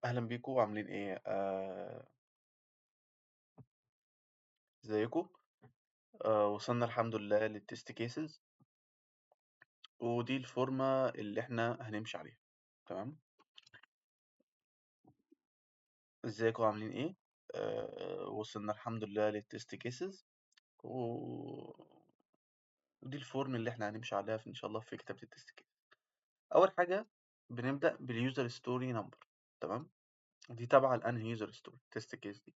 أهلا بيكم عاملين إيه؟ ازيكم؟ وصلنا الحمد لله للتست كيسز، ودي الفورمة اللي احنا هنمشي عليها. تمام؟ ازيكم عاملين إيه؟ وصلنا الحمد لله للتست كيسز، ودي الفورم اللي احنا هنمشي عليها إن شاء الله في كتابة التست كيس. أول حاجة بنبدأ باليوزر ستوري نمبر. تمام؟ دي تبع الأنهي يوزر ستوري تست كيس دي.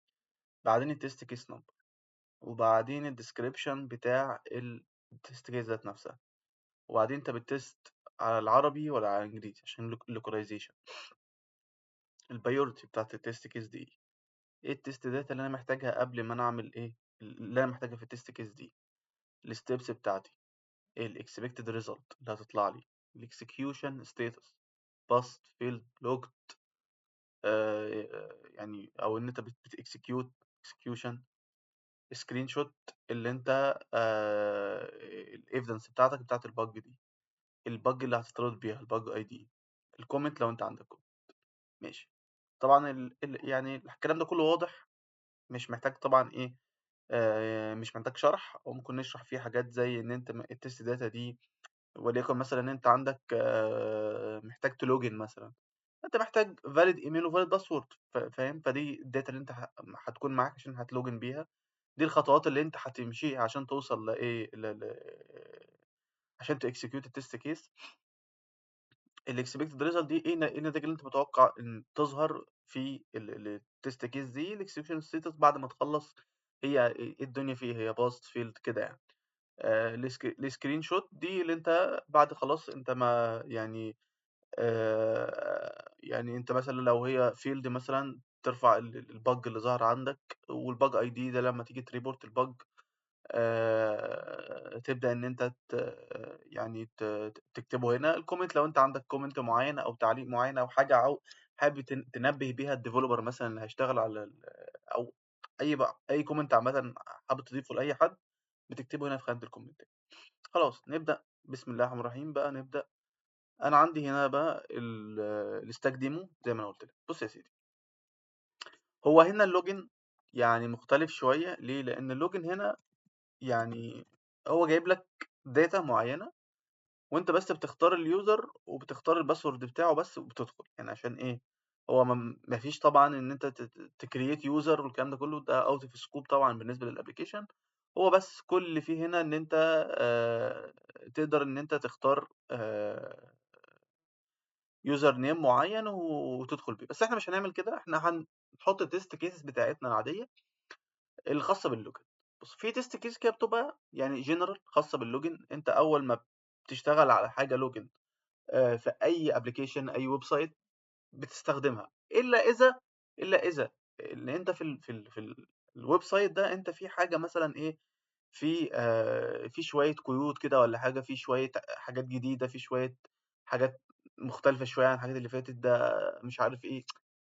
بعدين التست كيس نمبر، وبعدين الديسكريبشن بتاع التست كيس ذات نفسها، وبعدين انت بتست على العربي ولا على الانجليزي عشان اللوكاليزيشن. البايورتي بتاعت التست كيس دي ايه التست داتا اللي انا محتاجها قبل ما انا اعمل ايه اللي انا محتاجها في التست كيس دي. الستبس بتاعتي، الاكسبكتد ريزلت اللي هتطلع لي، الاكسكيوشن ستاتس، باست فيلد لوجد، يعني او ان انت بتكسكيوت اكسكيوشن، سكرين شوت اللي انت الايفيدنس بتاعت البج دي، البج اللي هتطرد بيها البج اي دي، الكومنت لو انت عندك كومنت. ماشي. طبعا يعني الكلام ده كله واضح، مش محتاج طبعا ايه، مش محتاج شرح، او ممكن نشرح فيه حاجات زي ان انت التست داتا دي، وليكن مثلا انت عندك محتاج تلوجن مثلا، انت محتاج فاليد ايميل وفاليد باسورد، فاهم؟ فدي الداتا اللي انت هتكون معاك عشان هتلوجن بيها. دي الخطوات اللي انت هتمشيها عشان توصل لايه عشان تكسكيوت التست كيس. الاكسبكتد ريزلت دي ايه النتائج اللي انت متوقع ان تظهر في التست كيس دي. الاكسكيوشن ستاتس بعد ما تخلص، هي ايه الدنيا فيه، هي باست فيلد كده يعني. السكرين شوت دي اللي انت بعد خلاص انت ما يعني، يعني انت مثلا لو هي فيلد مثلا ترفع البج اللي ظهر عندك، والبج اي دي ده لما تيجي تريبورت البج، تبدأ إن أنت يعني تكتبه هنا. الكومنت لو أنت عندك كومنت معين أو تعليق معين أو حاجة، أو حابب تنبه بيها الديفلوبر مثلا اللي هيشتغل على أو أي كومنت عامة حابب تضيفه لأي حد، بتكتبه هنا في خانة الكومنتات. خلاص نبدأ. بسم الله الرحمن الرحيم بقى نبدأ. أنا عندي هنا بقى الستاك ديمو زي ما أنا قلت لك. بص يا سيدي، هو هنا اللوجن يعني مختلف شوية. ليه؟ لأن اللوجن هنا يعني هو جايب لك داتا معينة، وانت بس بتختار اليوزر وبتختار الباسورد بتاعه بس وبتدخل. يعني عشان ايه؟ هو ما فيش طبعا ان انت تكريت يوزر والكلام ده كله، ده اوت اوف سكوب طبعا بالنسبه للابلكيشن. هو بس كل اللي فيه هنا ان انت تقدر ان انت تختار يوزر نيم معين وتدخل بيه. بس احنا مش هنعمل كده، احنا هنحط التست كيسز بتاعتنا العاديه الخاصه باللوجن. بص، في تيست كيس كده بتبقى يعني جنرال خاصه باللوجن. انت اول ما بتشتغل على حاجه لوجن في اي ابلكيشن اي ويب سايت بتستخدمها، الا اذا ان انت الويب سايت ده انت في حاجه مثلا ايه، في شويه قيود كده ولا حاجه، في شويه حاجات جديده، في شويه حاجات مختلفه شويه عن الحاجات اللي فاتت، ده مش عارف ايه،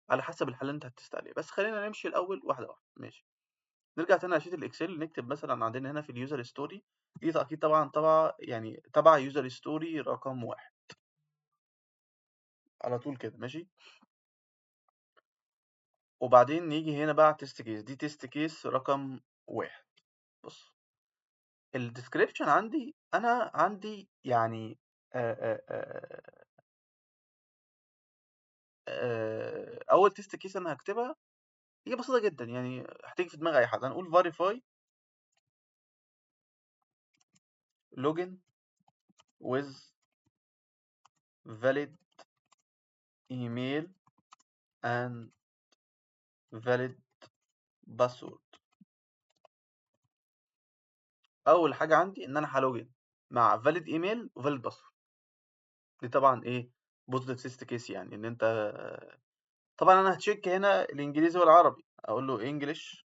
على حسب الحل اللي انت هتست عليه. بس خلينا نمشي الاول واحده واحده. ماشي. نرجع تاني على شيت الاكسل، نكتب مثلا عندنا هنا في اليوزر ستوري دي، اكيد طبعا يعني تبع يوزر ستوري رقم 1 على طول كده. ماشي. وبعدين نيجي هنا بقى تيست كيس، دي تيست كيس رقم 1. بص، الديسكريبشن عندي انا عندي يعني اول تيست كيس انا هكتبها هي بسيطه جدا، يعني هتيجي في دماغ اي حد. هنقول verify login with valid email and valid password. اول حاجه عندي ان انا هلوجن مع valid email و valid password. دي طبعا ايه، positive test case، يعني ان انت طبعا انا هتشيك هنا الانجليزي والعربي، اقول له انجلش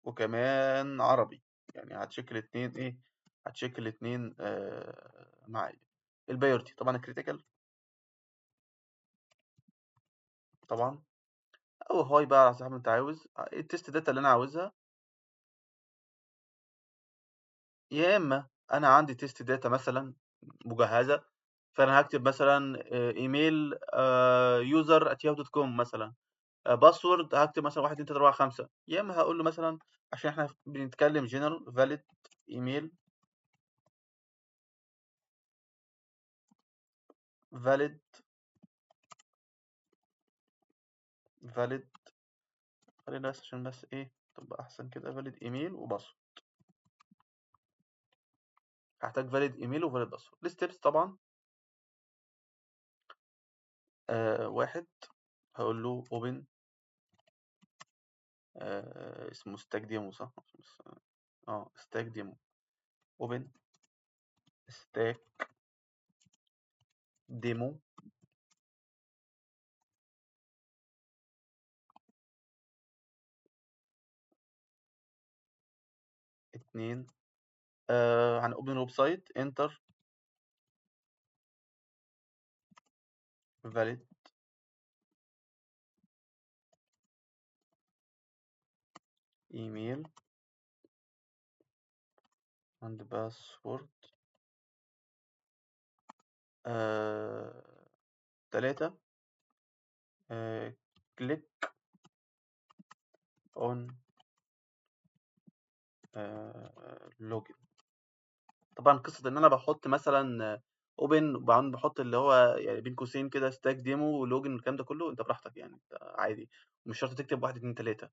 وكمان عربي، يعني هتشيك الاثنين ايه، هتشيك الاثنين معايا. البايورتي طبعا الكريتيكال طبعا، او هاي بقى على حسب ما انت عاوز التست داتا اللي انا عاوزها. يا اما انا عندي تيست داتا مثلا مجهزه فأنا هاكتب مثلًا إيميل user@yahoo.com مثلًا، password هاكتب مثلًا 1، 2، 3، 4، 5، يا إما هاقول له مثلًا عشان إحنا بنتكلم general valid email valid valid خلّينا بس عشان بس إيه تبقى أحسن كده valid email وpassword. هاحتاج valid email وvalid password. الsteps طبعًا 1 هاقول له open اسمه stack demo صح؟ stack demo open stack demo 2 هنopen ويب سايت enter valid email and password 3 click on login. طبعًا قصة إن أنا باحط مثلًا open وبعدين باحط اللي هو يعني بين قوسين كده stack demo وlogin والكلام ده كله، أنت براحتك يعني أنت عادي، مش شرط تكتب 1، 2، 3.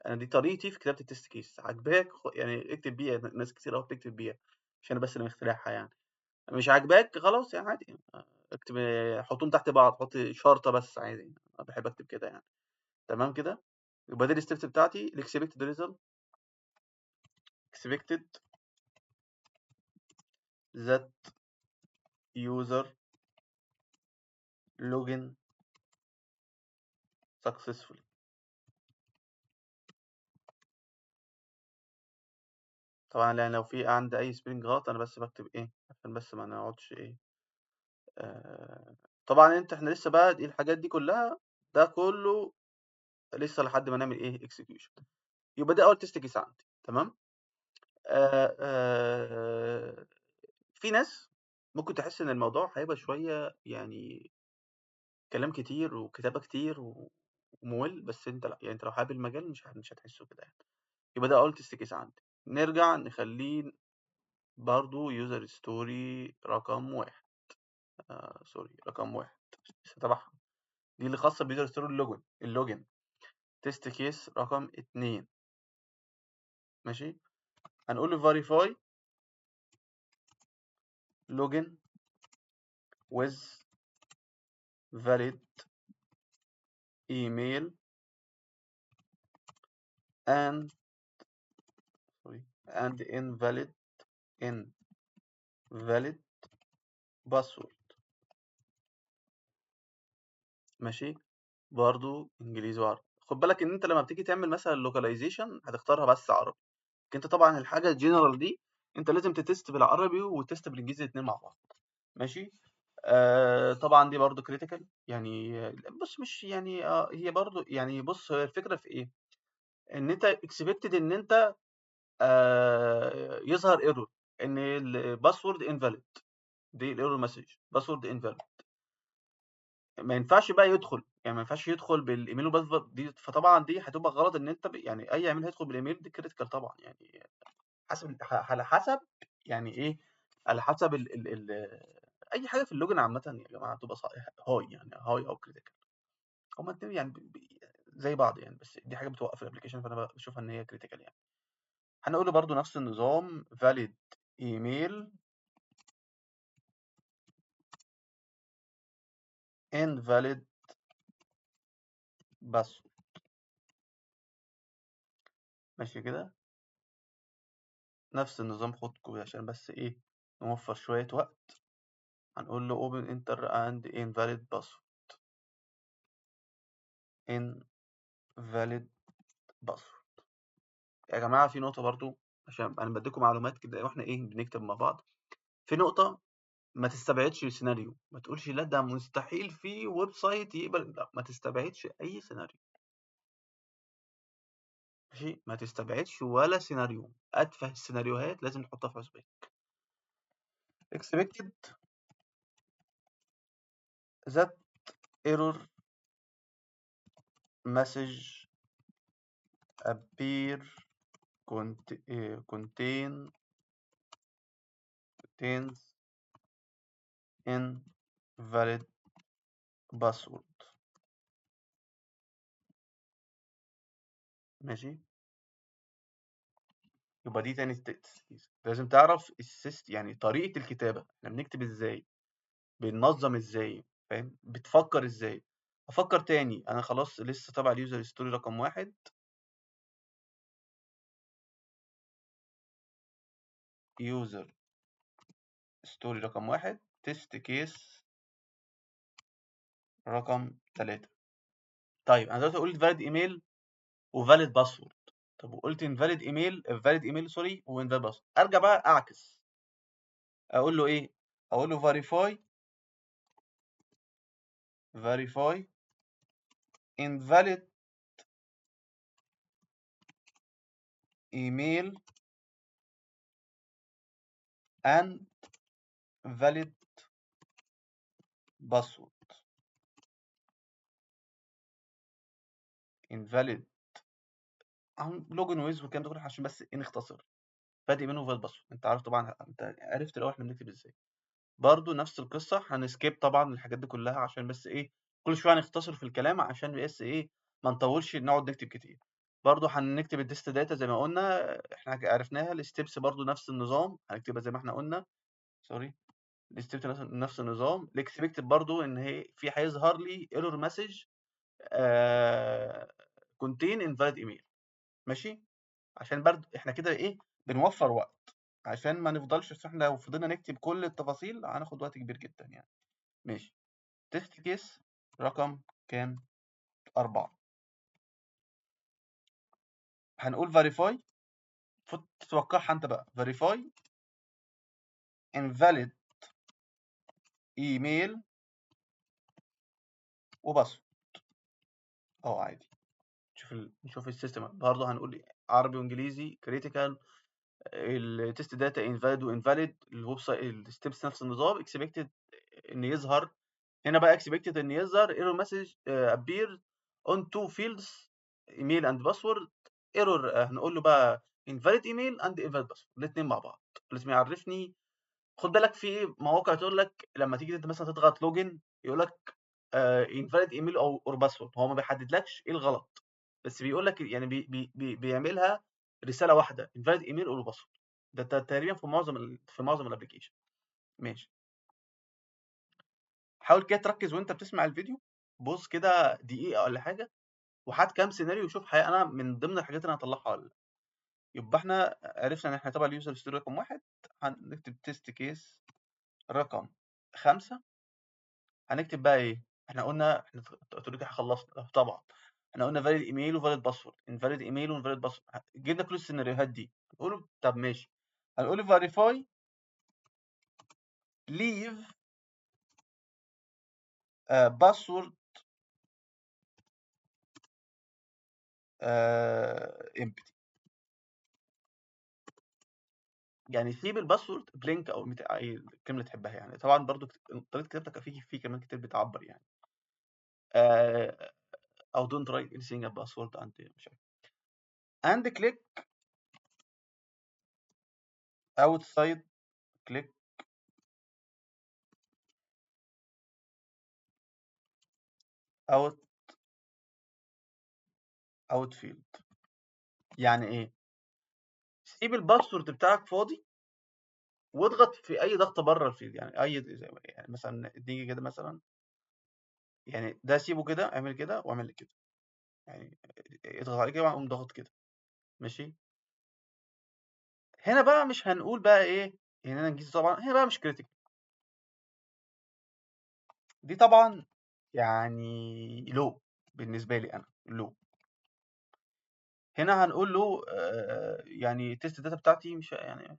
أنا دي طريقتي في كتابة الtest case عاجباك يعني اكتب بيها، ناس كتير أوي بتكتب بيها، مش أنا بس اللي مخترعها يعني. مش عاجباك خلاص يعني عادي، اكتب حُطّهم تحت بعض، حُط شرطة بس عادي، أنا باحب أكتب كده يعني، تمام كده؟ يبقى دي الsteps بتاعتي الexpected result expected that user login successfully. طبعًا يعني لو في عندي أي spelling غلط أنا بس باكتب إيه، عشان بس ما نقعدش إيه طبعًا إحنا لسه بقى الحاجات دي كلّها ده كلّه لسه لحد ما نعمل إيه execution. يبقى ده أول test case عندي تمام. في ناس ممكن تحس إن الموضوع هيبقى شوية يعني كلام كتير وكتابة كتير ومُمِل، بس أنت لأ، يعني أنت لو حابب المجال مش هتحسّه كده يعني. يبقى ده أول test case عندي. نرجع نخلّيه برضه user story رقم 1 sorry رقم 1 لسه تبعها، دي اللي خاصة بuser story الlogin test case رقم 2 ماشي، هنقول له verify login with valid email and sorry and invalid password ماشي، برضه إنجليزي وعربي. خُد بالك إن أنت لمّا بتيجي تعمل مثلًا localization هتختارها بس عربي، لكن أنت طبعًا الحاجة الgeneral دي أنت لازم تtest بالعربي وتtest بالإنجليزي الاتنين مع بعض ماشي. طبعًا دي برضه critical يعني بُص مش يعني هي برضه يعني بُص هي الفكرة في إيه، إن أنت expected إن أنت يظهر error إن الpassword invalid دي الerror message password invalid ما ينفعش بقى يدخل، يعني ما ينفعش يدخل بالإيميل والباسورد دي، فطبعًا دي هتبقى غلط إن أنت يعني أي عميل هيدخل بالإيميل دي critical طبعًا يعني حسب على حسب يعني إيه، على حسب ال أي حاجة في اللوجن عامةً يا جماعة بتبقى high يعني high أو critical هُم الاتنين يعني زي بعض يعني، بس دي حاجة بتوقّف الapplication فأنا باشوفها إن هي critical يعني. هنقول له برضه نفس النظام valid email invalid password ماشي كده، نفس النظام خد عشان بس إيه نوفّر شوية وقت، هنقول له open enter and invalid password invalid password. يا جماعة في نقطة برضه عشان أنا بادّيكم معلومات كده وإحنا إيه بنكتب مع بعض، في نقطة ما تستبعدش سيناريو، ما تقولش لأ ده مستحيل في ويب سايت يقبل لأ، ما تستبعدش أي سيناريو ماشي، ما تستبعدش ولا سيناريو، أتفه السيناريوهات لازم نحطها في حسبانك. expected that error message appear contains invalid password. ماشي، يبقى دي تاني لازم تعرف يعني طريقة الكتابة، احنا بنكتب ازاي، بننظم ازاي، فاهم، بتفكر ازاي. افكر تاني، انا خلاص لسه تابع اليوزر ستوري رقم 1، يوزر ستوري رقم 1، تيست كيس رقم 3. طيب انا دلوقتي قلت فاليد ايميل وفاليد باسورد. طب وقلت انفاليد ايميل، فاليد ايميل سوري، وانفاليد باسورد. ارجع بقى اعكس، اقول له ايه؟ اقول له verify invalid email and valid password. invalid لوجن ويز والكلام ده كله عشان بس ايه نختصر. بادئ منه فاليد باسورد، انت عارف طبعا، انت عرفت الاول احنا بنكتب ازاي. برضو نفس القصه، هنسكيب طبعا الحاجات دي كلها عشان بس ايه كل شويه هنختصر في الكلام عشان بس ايه ما نطولش نقعد نكتب كتير. برضو هنكتب الديست داتا زي ما قلنا، احنا عرفناها. الستبس برضو نفس النظام هنكتبها زي ما احنا قلنا. سوري، الستبس نفس النظام. الاكسبكتد برضو ان هي في هيظهر لي ايرور مسج كونتين انفاليد ايميل. ماشي، عشان برضو احنا كده ايه بنوفر وقت، عشان ما نفضلش، عشان احنا لو فضلنا نكتب كل التفاصيل هناخد وقت كبير جدا يعني. ماشي، تيست كيس رقم كام؟ 4. هنقول verify، تتوقعها انت بقى، verify invalid ايميل وباسورد. عادي. نشوف السيستم برضه، هنقول عربي وانجليزي كريتيكال، التست داتا انفاليد وانفاليد، الويب سايت الستبس نفس النظام. اكسبكتد ان يظهر هنا بقى، اكسبكتد ان يظهر ايرور مسج appear on two fields ايميل اند باسورد. ايرور هنقول له بقى invalid ايميل اند invalid باسورد، الاثنين مع بعض. لازم يعرفني. خد بالك في مواقع تقول لك لما تيجي انت مثلا تضغط لوجن يقول لك invalid ايميل او اور باسورد، هو ما بيحددلكش ايه الغلط، بس بيقول لك يعني بيعملها رساله واحده invalid ايميل اور باسورد. ده تقريبا في معظم الابلكيشن. ماشي، حاول كده تركز وانت بتسمع الفيديو، بص كده دقيقه ولا حاجه، وهات كام سيناريو وشوف انا من ضمن الحاجات اللي انا هطلعها ولا لا. يبقى احنا عرفنا ان احنا تبع اليوزر ستوري رقم 1 هنكتب تيست كيس رقم 5. هنكتب بقى ايه؟ احنا قلنا احنا اوريدي خلصنا طبعا. احنا قلنا فاليد ايميل وفاليد باسورد، انفاليد ايميل وانفاليد باسورد، جبنا كل السيناريوهات دي. نقول طب ماشي، هنقول فيريفاي ليف باسورد امبتي، يعني سيب الباسورد بلينك او اي كلمه تحبها يعني. طبعا برضو طريقه كتابتك في كمان كتير بتعبر يعني. آه او دونت رايت اني سينج باسورد اند مش عارف، اند كليك اوتسايد، كليك اوت فيلد. يعني ايه؟ سيب الباسورد بتاعك فاضي واضغط في اي ضغطه بره الفيلد، يعني يعني مثلا تيجي كده مثلا، يعني ده سيبه كده، اعمل كده واعمل كده، يعني اضغط عليه كده وقوم ضغط كده. ماشي، هنا بقى مش هنقول بقى ايه، هنا انجليزي طبعا، هنا بقى مش كريتيكال. دي طبعا يعني لو بالنسبه لي انا لو، هنا هنقول له يعني التست داتا بتاعتي مش يعني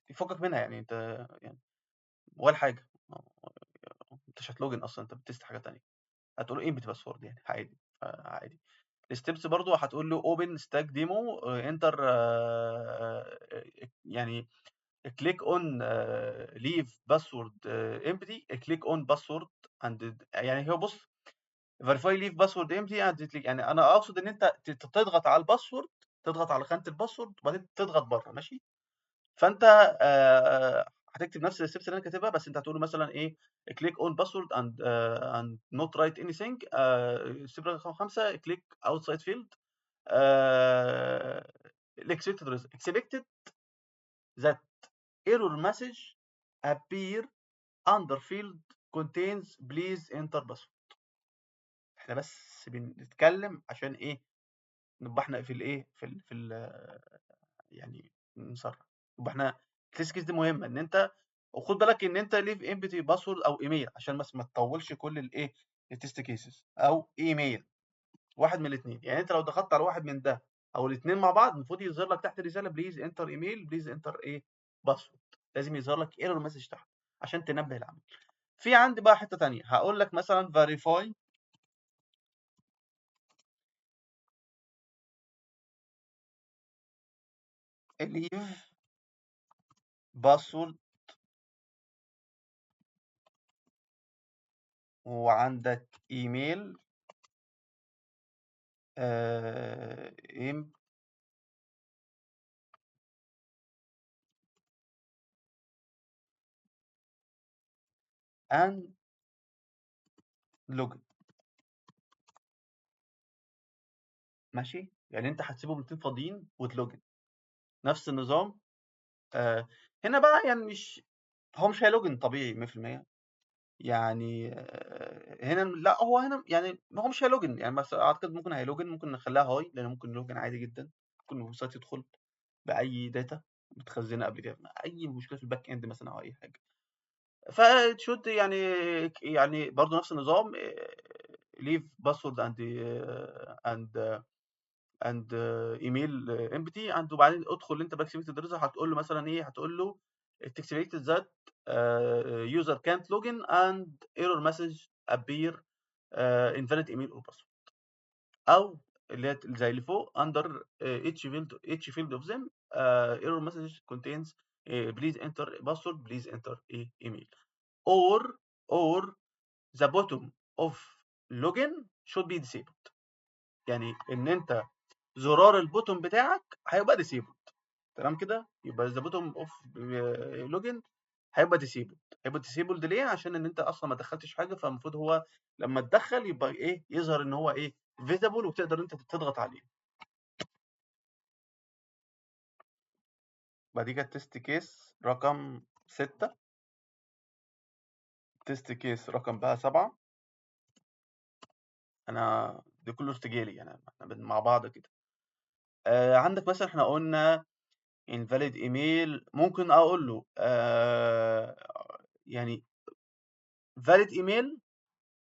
يفكك منها، يعني انت يعني ولا حاجه، انت مش هتلوجن اصلا، انت بتست حاجه تانية. هتقول له ايه باسورد يعني عادي، عادي. الستبس برضو هتقول له اوبن ستاك ديمو، انتر يعني كليك اون ليف باسورد امبتي، كليك اون باسورد يعني هو بص، verify leave password empty and delete. يعني انا اقصد ان انت تضغط على الباسورد، تضغط على خانه الباسورد وبعدين تضغط بره، ماشي. فانت هتكتب نفس الستبس اللي انا كاتبها، بس انت هتقول له مثلا ايه، click on password and not write anything. step رقم 5 click outside field. expected that error message appear under field contains please enter password. احنا بس بنتكلم عشان ايه، نبقى احنا في الايه يعني نسرع. يبقى احنا التست كيس دي مهمه، ان انت وخد بالك ان انت ليف امبتي باسورد او ايميل، عشان بس ما تطولش كل الايه التست كيسز، او ايميل، واحد من الاثنين. يعني انت لو ضغطت على واحد من ده او الاثنين مع بعض، المفروض يظهر لك تحت الرساله بليز انتر ايميل، بليز انتر ايه باسورد. لازم يظهر لك ايرور مسج تحت عشان تنبه العميل. في عندي بقى حته ثانيه، هقول لك مثلا فيريفاي ليف باسورد، وعندك ايميل ام ان لوجن، ماشي. يعني انت هتسيبهم الاثنين فاضيين وتلوجن نفس النظام. هنا بقى يعني مش، هو مش هيلوجن طبيعي 100%. يعني هنا لا، هو هنا يعني هو مش هيلوجن يعني، بس اعتقد ممكن هيلوجن، ممكن نخليها هاي، لان ممكن يلوجن عادي جدا. ممكن الويب سايت يدخل باي داتا متخزنه قبل كده، اي مشكله في الباك اند مثلا او اي حاجه، فتشوت يعني برضه نفس النظام. ليف باسورد اند ايميل امبتي اند، وبعدين ادخل انت باك سيفت الريزر، هتقول له مثلا ايه، هتقول له اكتيفيت ذات يوزر كانت لوجن اند ايرور مسج ابير انفاليد ايميل اور باسورد، او اللي هي زي اللي فوق اندر اتش فيلد اوف ذم ايرور مسج كونتينز بليز انتر باسورد بليز انتر ايميل اور اور the bottom of login should be disabled. يعني ان انت زرار البوتون بتاعك هيبقى ديسيبل، تمام كده. يبقى ذا بوتوم اوف لوجن هيبقى ديسيبل. هيبقى ديسيبل ليه؟ عشان ان انت اصلا ما دخلتش حاجه، فالمفروض هو لما تدخل يبقى ايه، يظهر ان هو ايه فيزبل، وتقدر انت تضغط عليه. بعد كده تيست كيس رقم 6، تيست كيس رقم بقى 7. انا ده كله ارتجالي يعني، احنا مع بعض كده. عندك مثلا احنا قلنا invalid ايميل، ممكن اقول له يعني valid ايميل،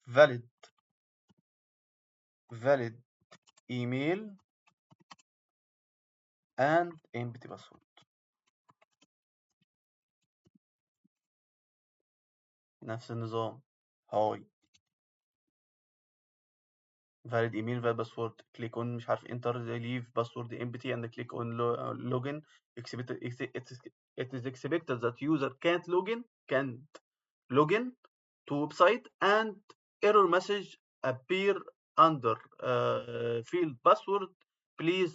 valid valid email and empty password. نفس النظام، هاي valid email valid password click on مش عارف enter leave password empty and click on login. It is expected that user can't login to website and error message appear under field password please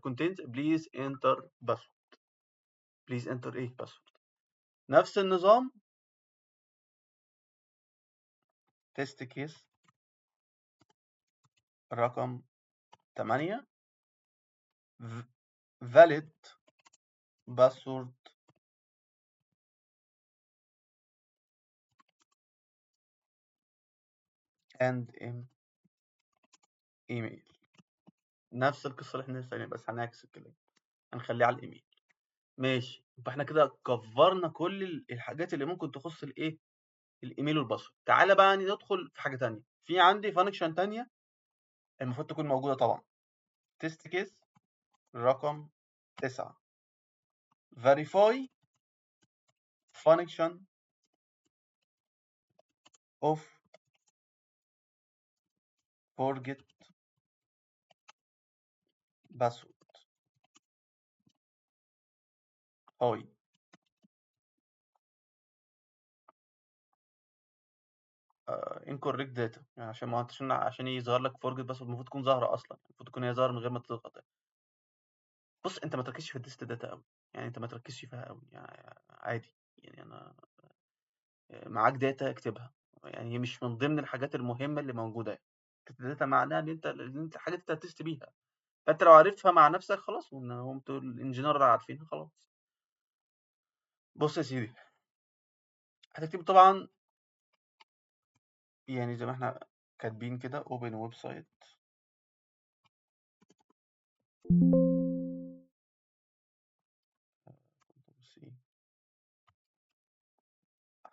contains please enter password. please enter ايه password. نفس النظام تيست كيس رقم 8 valid password and email. نفس القصة اللي احنا لسه قايلينها، بس هنعكس الكلام، هنخليه على الايميل. ماشي، يبقى احنا كده كفرنا كل الحاجات اللي ممكن تخص الايه الايميل والباسورد. تعالى بقى ندخل في حاجة تانية. في عندي فانكشن تانية المفروض تكون موجودة طبعا. تيست كيس رقم 9 verify function of forget password. هاي incorrect data، يعني عشان ما عشان يظهر لك forget بس المفروض تكون ظاهرة أصلًا، المفروض تكون هي ظاهرة من غير ما تضغط يعني. بُص أنت ما تركزش في الtest data أوي، يعني أنت ما تركزش فيها أوي، يعني عادي، يعني أنا معاك data اكتبها، يعني هي مش من ضمن الحاجات المهمة اللي موجودة يعني. test data معناها إن أنت حاجة أنت هتtest بيها، فأنت لو عارفها مع نفسك خلاص، وأنتم الengineer عارفينها خلاص. بُص يا سيدي، هتكتب طبعًا يعني زي ما إحنا كاتبين كده open website. بُص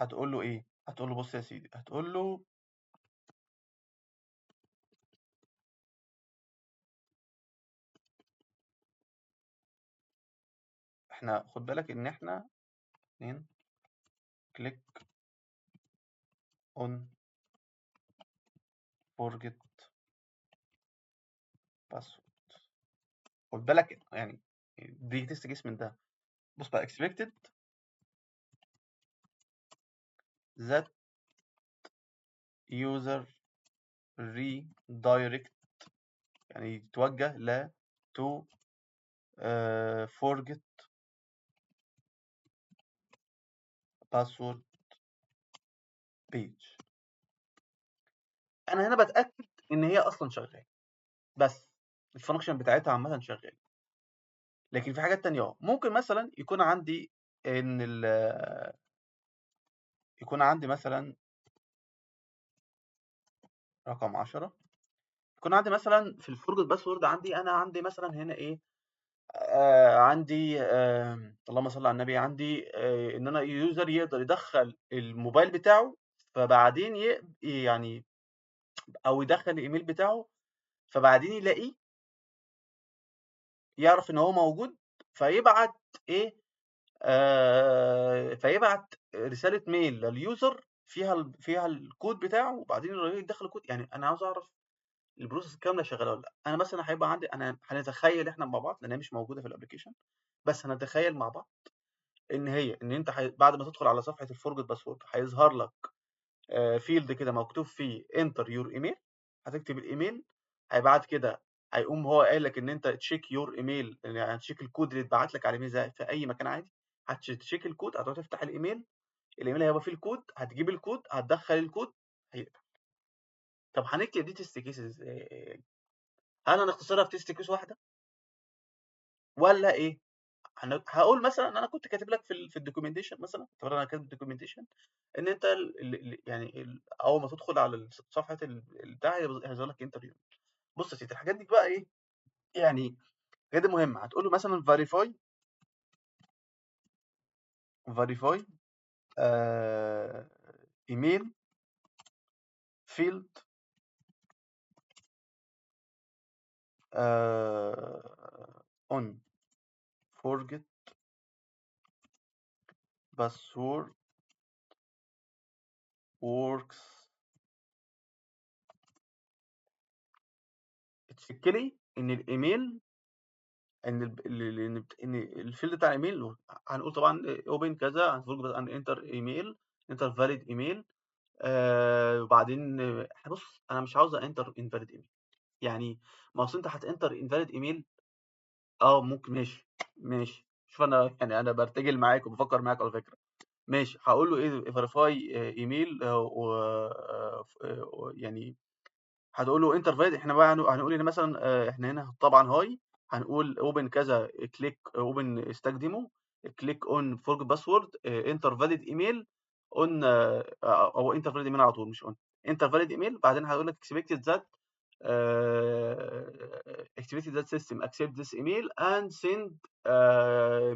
هتقول له إيه؟ هتقول له بُص يا سيدي، هتقول له إحنا خُد بالك إن إحنا 2 click on forget password. خُد بالك يعني دي test case من ده. بُص بقى expected that user redirect، يعني يتوجه to forget password page. أنا هنا باتأكد إن هي أصلًا شغالة، بس الfunction بتاعتها عامةً شغالة. لكن في حاجات تانية ممكن مثلًا يكون عندي إن يكون عندي مثلًا رقم 10، يكون عندي مثلًا في الforgot password أنا عندي مثلًا هنا إيه، عندي اللهم صل على النبي، عندي إن أنا user يقدر يدخّل الموبايل بتاعه، فبعدين يعني أو يدخّل الإيميل بتاعه، فبعدين يلاقيه، يعرف إن هو موجود، فيبعت إيه، فيبعت رسالة mail للuser فيها الكود بتاعه، وبعدين الراجل يدخّل الكود. يعني أنا عاوز أعرف البروسيس كاملة شغالة والّا لأ. أنا مثلًا هيبقى عندي، أنا هنتخيل إحنا مع بعض لأن هي مش موجودة في الapplication، بس هنتخيل مع بعض إن أنت بعد ما تدخل على صفحة الforgot password هيظهر لك field كده مكتوب فيه enter your email، هتكتب الإيميل، بعد كده هيقوم هو قايل لك إن أنت check your email، يعني هتcheck الكود اللي اتبعت لك على الإيميل زي في أي مكان عادي، هتcheck الكود، هتروح تفتح الإيميل، الإيميل هيبقى فيه الكود، هتجيب الكود، هتدخل الكود، هيقفل. طب هنكتب دي test case إزاي؟ هل هنختصرها في test case واحدة والّا إيه؟ هاقول مثلًا إن أنا كنت كاتب لك في الdocumentation مثلًا، افترض أنا كاتب documentation إن أنت يعني أول ما تدخل على صفحة البتاع هيظهر لك interview. بُص يا سيدي، الحاجات دي بقى إيه، يعني الحاجات دي مهمة. هتقول له مثلًا verify آآ email field on forget password works. تcheck لي إن الإيميل، إن إن الfield بتاع الإيميل هنقول طبعًا open كذا، هنقول enter email، enter valid email. وبعدين إحنا بُص، أنا مش عاوز enter invalid email، يعني ما أصل أنت هتenter invalid email. ممكن، ماشي، ماشي. شوف أنا يعني أنا بارتجل معاك وبافكّر معاك على فكرة. ماشي، هاقول له إيه verify email يعني هتقول له enter valid. إحنا بقى هنقول إن مثلًا إحنا هنا طبعًا هاي، هنقول open كذا click open stack demo click on forget password enter valid email on هو enter valid email على طول مش on enter valid email. بعدين هيقول لك expected that expected that system accept this email and send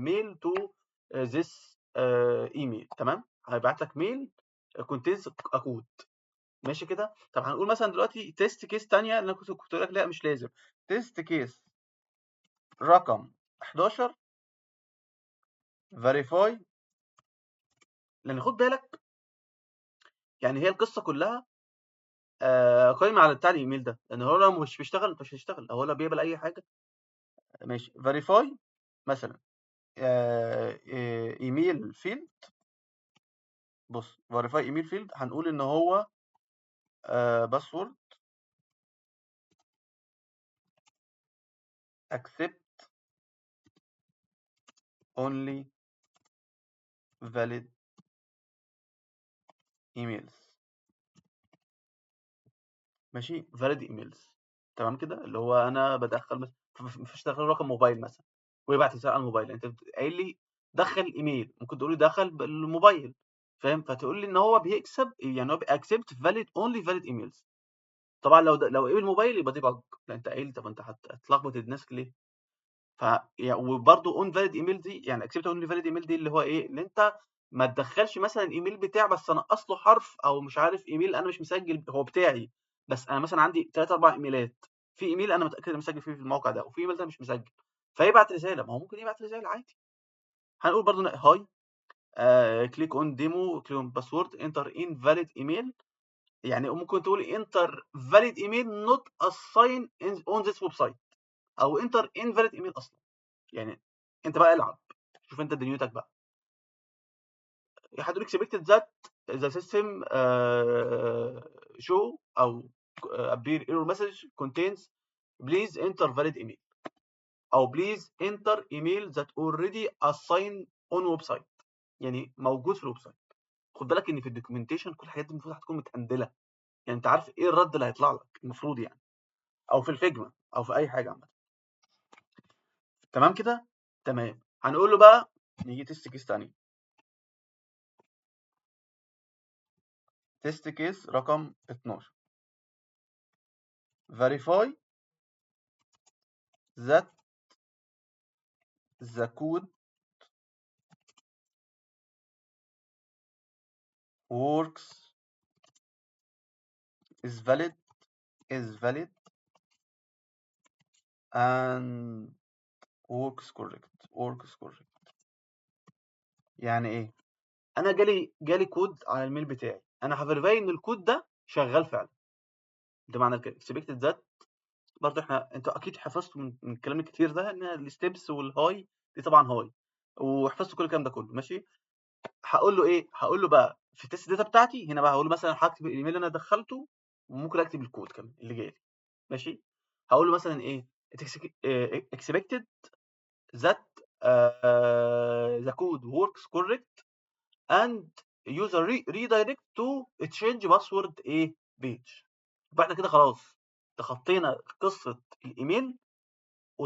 mail to this email. تمام، هيبعت لك mail contains a code. ماشي كده. طب هنقول مثلا دلوقتي تيست كيس تانية اللي انا كنت قلت لك لا مش لازم. تيست كيس رقم 11 فيريفاي، لان خد بالك يعني هي القصه كلها قايمه على بتاع الايميل ده، لان هو لو مش بيشتغل مش هيشتغل، هو لا بيقبل اي حاجه. ماشي، فيريفاي مثلا ايميل فيلد. بص فيريفاي ايميل فيلد هنقول ان هو باسورد accept only valid emails. ماشي، valid emails. تمام كده، اللي هو انا بدخل مثلا مفيش دخل رقم موبايل مثلا ويبعت رساله على الموبايل، انت قايل لي دخل ايميل، ممكن تقول لي دخل بالموبايل، فاهم؟ فتقول لي ان هو بيكسب، يعني هو بيأكسبت valid only valid emails. طبعا لو ايه الموبايل يبقى دي بج. لا انت قايل، طب انت هتلخبط الناس ليه؟ ف وبرده اون فاليد ايميل دي، يعني اكسبت اونلي فاليد ايميل دي اللي هو ايه، ان انت ما تدخلش مثلا الايميل بتاعي بس انقص له حرف، او مش عارف ايميل انا مش مسجل هو بتاعي، بس انا مثلا عندي 3 4 ايميلات، في ايميل انا متاكد مسجل فيه في الموقع ده، وفي ايميل ده مش مسجل، فيبعت رساله. ما هو ممكن يبعت رساله عادي. هنقول برضه هاي، كليك اون ديمو، كليك اون باسورد، انتر ان فاليد ايميل. يعني ممكن تقول انتر فاليد ايميل نوت اساين اون ذيس ويب سايت، او انتر ان فاليد ايميل اصلا. يعني انت بقى العب، شوف انت دنيتك بقى. هتقول expected that the system show او appear error message contains please enter valid email، او please enter email that already assigned on website، يعني موجود في الويب سايت. خد بالك ان في الدوكيومنتيشن كل الحاجات دي المفروض هتكون متقندله، يعني انت عارف ايه الرد اللي هيطلع لك المفروض يعني، او في الفيجما او في اي حاجه عامه. تمام كده، تمام. هنقول له بقى نيجي تيست كيس تاني، تيست كيس رقم 12. verify that the code works is valid and works correct. يعني ايه؟ انا جالي كود على الميل بتاعي، انا هفيريفاي ان الكود ده شغال فعلا. ده معنى كده expected that. برضه انتوا اكيد حفظتوا من الكلام الكتير ده ان الستبس والهاي دي طبعا هاي، وحفظتوا كل الكلام ده كله، ماشي. هقول له ايه؟ هقول له بقى في التست داتا بتاعتي هنا بقى، هقول له مثلا هكتب الايميل اللي انا دخلته، وممكن اكتب الكود كمان اللي جاي لي، ماشي. هقول له مثلا ايه، expected that the code works correct and user redirect to change password ايه page. يبقى احنا كده خلاص تخطينا قصه الايميل،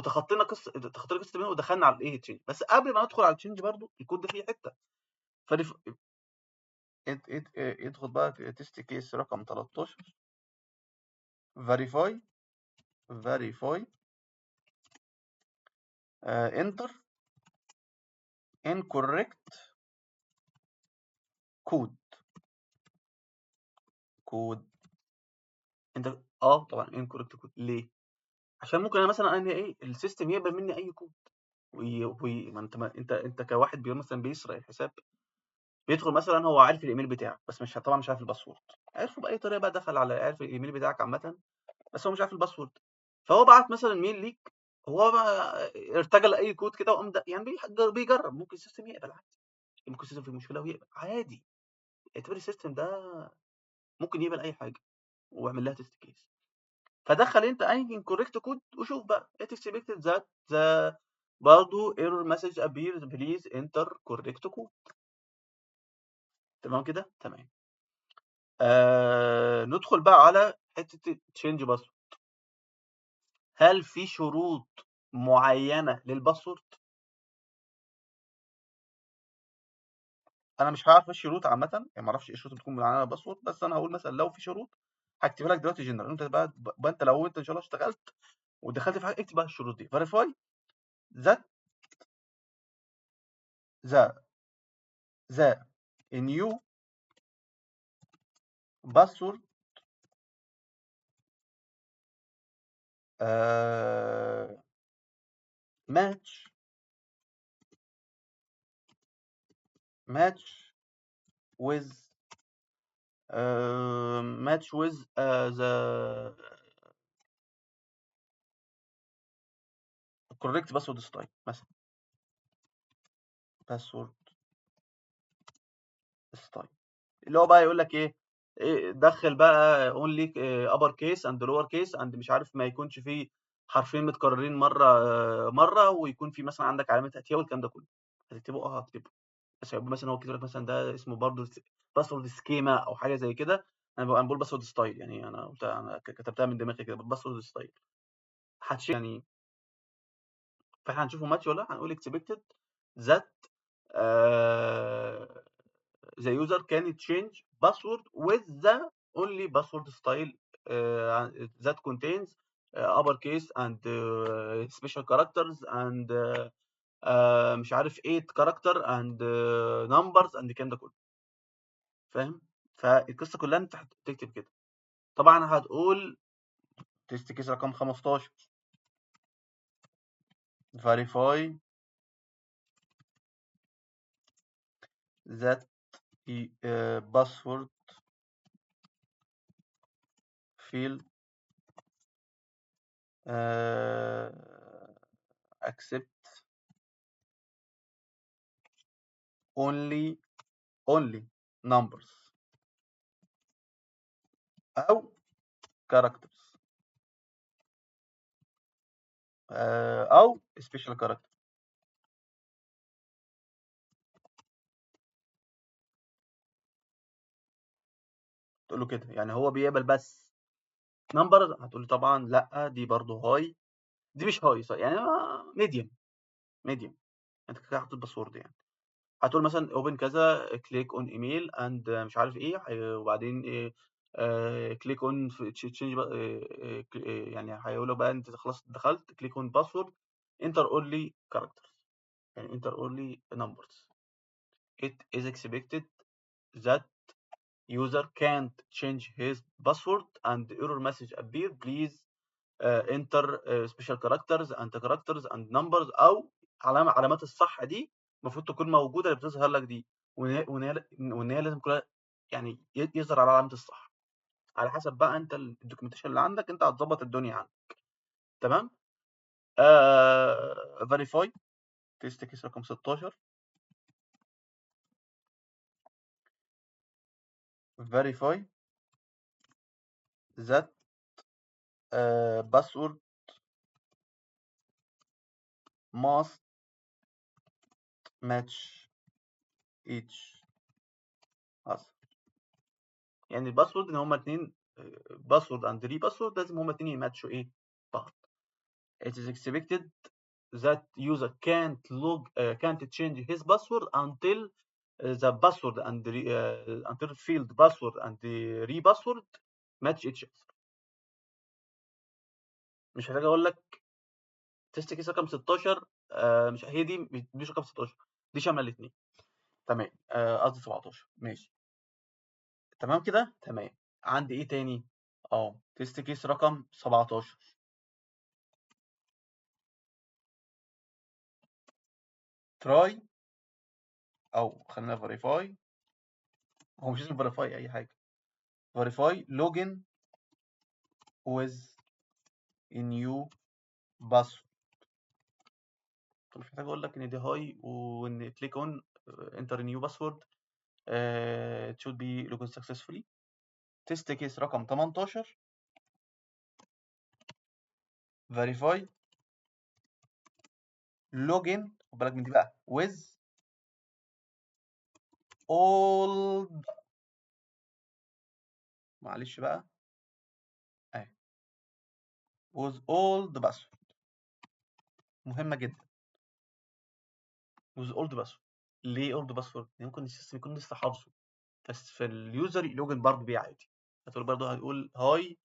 تخطينا قصه الايميل، ودخلنا على الايه تشينج. بس قبل ما ندخل على التشينج برضو الكود ده فيه حته، ادخل بقى تيست كيس رقم 13. verify enter incorrect code. انت طبعا incorrect code ليه؟ عشان ممكن انا مثلا ايه السيستم يقبل مني اي كود، ما انت كواحد مثلا بيسرق الحساب، بيدخل مثلا هو عارف الايميل بتاعك بس طبعا مش عارف الباسورد، عرفه باي طريقه بقى، دخل على عارف الايميل بتاعك عامه بس هو مش عارف الباسورد، فهو بعت مثلا ميل ليك، هو بقى ارتجل اي كود كده وقام يعني بيجرب، ممكن السيستم يقبل عادي، ممكن السيستم فيه مشكله ويقبل عادي. اعتبر السيستم ده ممكن يقبل اي حاجه، واعمل لها تيست كيس. فدخل انت اي كوريكت كود وشوف بقى it expected that the برضه error message appears please enter correct code. تمام كده، تمام. ندخل بقى على حته تشينج باسورد. هل في شروط معينه للباسورد؟ انا مش هعرف ايه الشروط عامه، يعني ما اعرفش ايه الشروط اللي بتكون معانا للباسورد، بس انا هقول مثلا لو في شروط هكتبها لك دلوقتي جنرال. انت بقى انت لو انت ان شاء الله اشتغلت ودخلت في حاجه اكتب بقى الشروط دي. verify that the new password match with the correct password style مثلا. password style اللي هو بقى يقول لك ايه، دخل بقى only upper case and lower case and مش عارف ما يكونش فيه حرفين متكررين مره ويكون في مثلا عندك علامه اتياه والكلام ده كله. هتكتبه؟ هكتبه، بس هيبقى مثلا هو كاتب لك مثلا ده اسمه برضه باسورد سكيما او حاجه زي كده. انا بقول باسورد ستايل، يعني انا قلت انا كتبتها من دماغي كده باسورد ستايل. يعني فاحنا هنشوفه ماتش ولا هنقول expected that uh, the user can change password with the only password style that contains uppercase and special characters and مش عارف 8 character and numbers and الكلام ده كله. فاهم؟ فالقصه كلها انت هتكتب كده. طبعا هتقول تيست كيس رقم 15 verify that password field accept only numbers او characters او special character. تقول له كده يعني هو بيقبل بس نمبر، هتقول لي طبعا لا دي برضو هاي، دي مش هاي صح يعني ميديوم. ميديوم انت كده حاطط باسورد يعني. هتقول مثلا اوبن كذا كليك اون ايميل اند مش عارف ايه وبعدين ايه كليك اون تشينج يعني هيقول لك بقى انت خلاص دخلت كليك اون باسورد انتر اونلي كاركترز يعني انتر اونلي نمبرز. it is expected that user can't change his password and error message appear please enter special characters and numbers او علامات الصح دي المفروض تكون موجوده اللي بتظهر لك دي، وان هي لازم كلها يعني يظهر على علامه الصح. على حسب بقى انت الدوكيومنتيشن اللي عندك انت هتظبط الدنيا عندك. تمام. فيريفاي تيست كيس رقم 16 verify that password must match each other. يعني الباسورد ان هما اتنين باسورد اند ري باسورد لازم هما اتنين يماتشوا ايه بعض. It is expected that user can't change his password until the password and until field password and the re password match each other. مش محتاج اقول لك تيست كيس رقم 16 مش هي دي مش رقم 16 دي شامله الاثنين. تمام قصدي 17 ماشي. تمام كده تمام. عندي ايه تاني؟ تيست كيس رقم 17 تراي او خلينا فيريفاي. هو مش لازم فيريفاي اي حاجه. فيريفاي لوجن with a new password. مش محتاج اقول لك ان دي هاي وان كليك اون انتر نيو باسورد it should be logged successfully. تيست كيس رقم 18 verify login خد بالك من دي بقى with old معلش بقى اهي with old password مهمة جدا. with old password ليه old password؟ ممكن السيستم يكون لسه حافظه بس في اليوزر يلوجن برضه بيه عادي. هتقول برضه هتقول هاي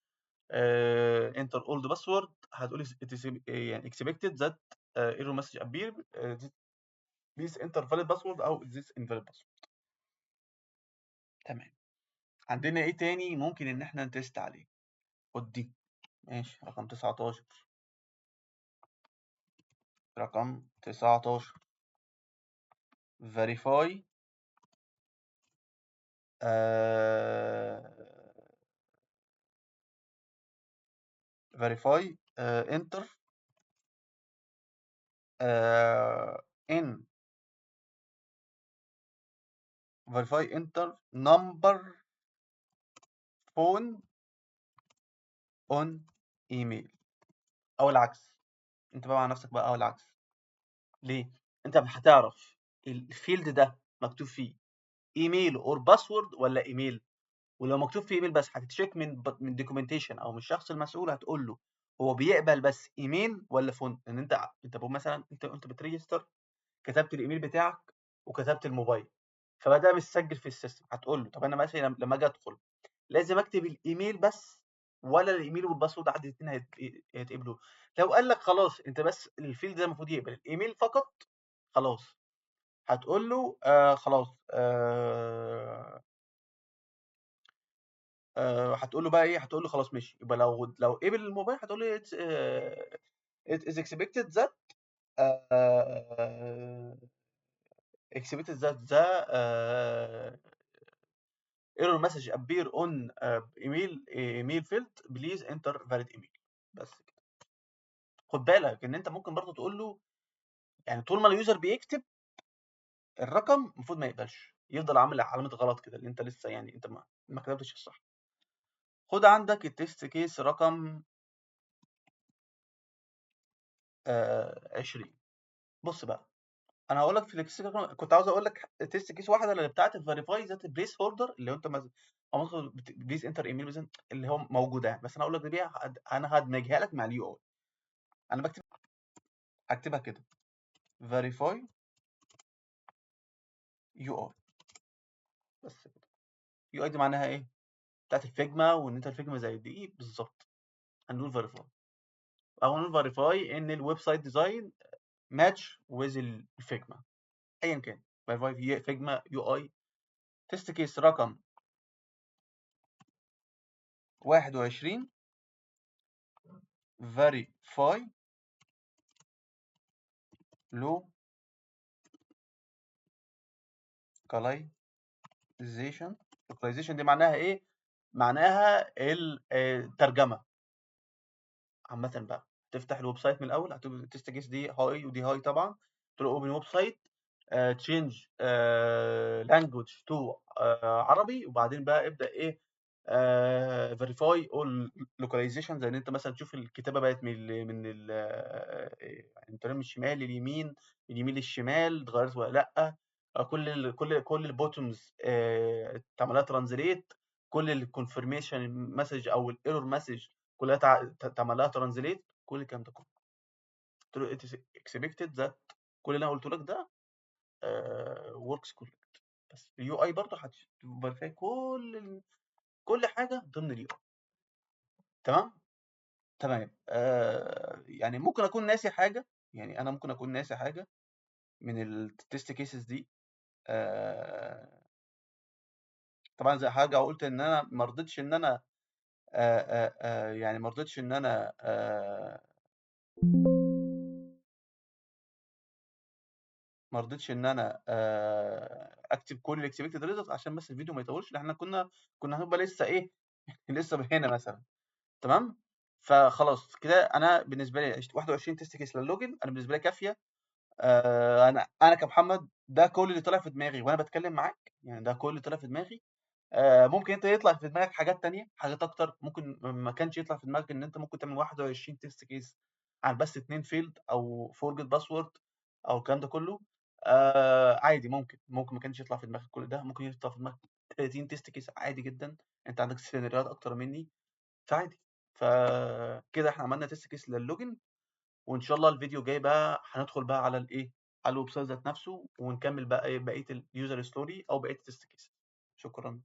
enter old password هتقول it is يعني expected that error message appear this enter valid password او this invalid password. تمام. عندنا ايه تاني ممكن ان احنا نتست عليه؟ خد دي ماشي رقم 19 رقم 19 verify verify enter in verify enter number phone on email او العكس. انت بقى مع نفسك بقى او العكس. ليه؟ انت هتعرف الفيلد ده مكتوب فيه ايميل اور باسورد ولا ايميل. ولو مكتوب فيه ايميل بس هتتشيك من دوكيومنتيشن او من الشخص المسؤول، هتقول له هو بيقبل بس ايميل ولا فون. لان انت مثلا انت بتريجستر، كتبت الايميل بتاعك وكتبت الموبايل، فبدا مسجل في السيستم. هتقول له طب انا مثلا لما اجي ادخل لازم اكتب الايميل بس ولا الايميل والباسورد عدد الاثنين هيتقبلوا. لو قال لك خلاص انت بس الفيلد ده المفروض يقبل الايميل فقط، خلاص هتقول له خلاص هتقول له بقى ايه، هتقول له خلاص ماشي. يبقى لو قبل الموبايل هتقول له it is expected that uh, expected that the error message appear on email field please enter valid email. بس كده. خد بالك ان انت ممكن برضه تقول له يعني طول ما اليوزر بيكتب الرقم المفروض ما يقبلش، يفضل عامل علامه غلط كده اللي انت لسه يعني انت ما كتبتش الصح. خد عندك التست كيس رقم 20. بص بقى، انا هقول لك في كنت عاوز اقول لك تيست كيس واحده اللي بتاعت الفيريفاي ذات بليس هولدر، اللي هو انت بليز انتر ايميل اللي هو موجوده يعني. بس انا هقول لك دي بيها انا هدمجها لك مع اليو اي. انا هكتبها كده فيريفاي يو اي بس كده. يو اي دي معناها ايه؟ بتاعت الفيجما، وان انت الفيجما زي دي بالظبط. هنقول فيريفاي او هنقول فيريفاي ان الويب سايت ديزاين ماتش ويز الفيجما، ايا كان. فيريفاي فيجما يو اي. تيست كيس رقم 21 verify localization. localization دي معناها ايه؟ معناها الترجمه عامه بقى. تفتح الويب سايت من الاول، هتكتب تيست كيس دي هاي ودي هاي طبعا، تقول اوبن ويب سايت تشينج لانجوج تو عربي، وبعدين بقى ابدا ايه فيريفاي اول لوكاليزيشن. زي ان انت مثلا تشوف الكتابه بقت يعني من الشمال لليمين، من اليمين للشمال اتغيرت ولا لا. كل البوتومز اتعمل لها ترانزليت، كل الكونفirmation مسج او الايرور مسج كلها اتعمل لها ترانزليت، كل الكلام ده كله. قلت له it is expected that كل اللي انا قلته لك ده works correct. بس اليو اي برضه هتفيريفاي كل حاجه ضمن اليو اي. تمام تمام. يعني ممكن اكون ناسي حاجه، يعني انا ممكن اكون ناسي حاجه من التست كيسز دي. طبعا زي حاجه قلت ان انا ما رضيتش ان انا يعني ما رضيتش ان انا ما رضيتش ان انا اكتب كل الاكسبكتد ريزلت عشان بس الفيديو ما يطولش، لان احنا كنا هنبقى لسه ايه لسه هنا مثلا. تمام. فخلاص كده انا بالنسبه لي 21 تيست كيس للوجن انا بالنسبه لي كافيه. انا كمحمد ده كل اللي طلع في دماغي وانا بتكلم معاك، يعني ده كل اللي طلع في دماغي. ممكن انت يطلع في دماغك حاجات تانية، حاجات اكتر. ممكن ما كانش يطلع في دماغك ان انت ممكن تعمل 21 تيست كيس عن بس 2 فيلد او فورجت باسورد او الكلام ده كله. عادي، ممكن ما كانش يطلع في دماغك كل ده، ممكن يطلع في دماغك 30 تيست كيس عادي جدا. انت عندك سيناريوهات اكتر مني، فعادي. فكده احنا عملنا تيست كيس للوجن، وان شاء الله الفيديو الجاي بقى هندخل بقى على الايه، على الويب سايت ذات نفسه، ونكمل بقى ايه بقيه اليوزر ستوري او بقيه التست كيس. شكرا.